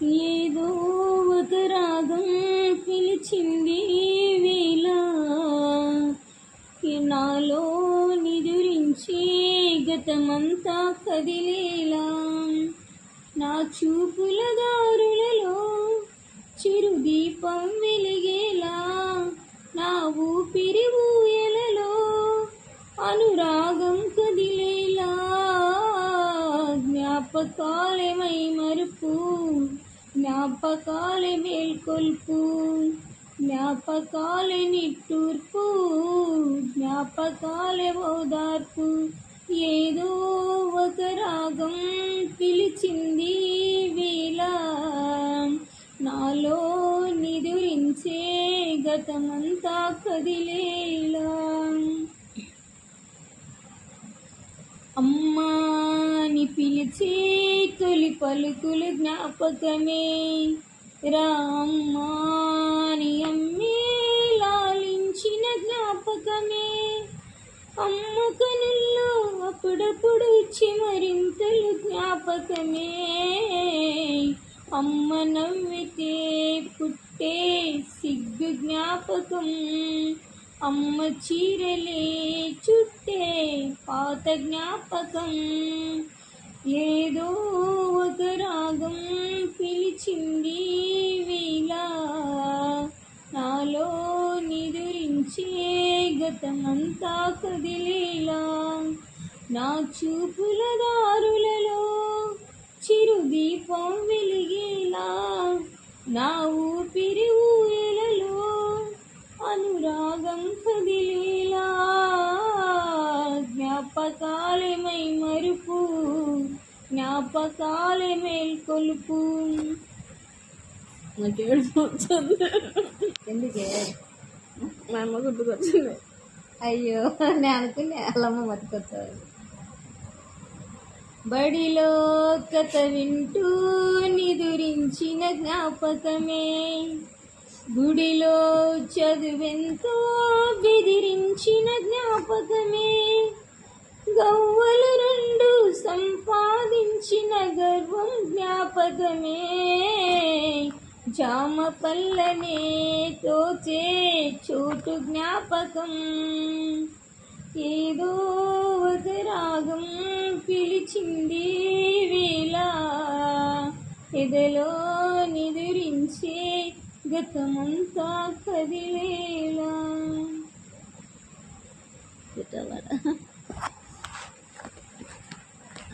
ఏదో ఒక రాగం పిలిచింది వేళ నాలో నిదురించి గతమంతా కదిలేలా నా చూపుల దారులలో చిరుదీపం వెలిగేలా నా ఊపిరి ఊయలలో అనురాగం కదిలేలా జ్ఞాపకాలే మై మరుపు జ్ఞాపకాలే మేల్కొల్పు జ్ఞాపకాలే నిట్టూర్పు జ్ఞాపకాలే ఓదార్పు ఏదో ఒక రాగం పిలిచింది వేళ నాలో నిదురించే గతమంతా కదిలేలా అమ్మా అని పిలిచే తొలి పలుకులు జ్ఞాపకమే రామ్మా అని అమ్మే లాలించిన జ్ఞాపకమే అమ్మ కనుల్లో అప్పుడప్పుడు చిమరింతలు జ్ఞాపకమే అమ్మ నవ్వితే పుట్టే సిగ్గు జ్ఞాపకం అమ్మ చీరలే చుట్టే పాత జ్ఞాపకం ఏదో ఒక రాగం పిలిచింది వేళ నాలో నిదురించే గతమంతా కదిలేలా నా చూపుల దారులలో చిరుదీపం వెలిగేలా నా ఊపిరి ఊయలలో అనురాగం కదిలేలా జ్ఞాపకాలే మై మరుపు జ్ఞాపకాలే మేల్కొలుపు నాకు ఏడుస్తుంది ఎందుకే మా అమ్మ గుర్తుకొచ్చింది అయ్యో నేను అనుకునే వాళ్ళమ్మ బతుకొచ్చారు బడిలో కథ వింటూ నిదురించిన జ్ఞాపకమే గుడిలో చదువెంతో బెదిరించిన జ్ఞాపకమే గవ్వలు రెండు సంపాదించిన గర్వం జ్ఞాపకమే జామ పల్లనే తోచే చోటు జ్ఞాపకం ఏదో ఒక రాగం పిలిచింది వేళ ఎదలో నిదురించే గతమంతా కదిలేలా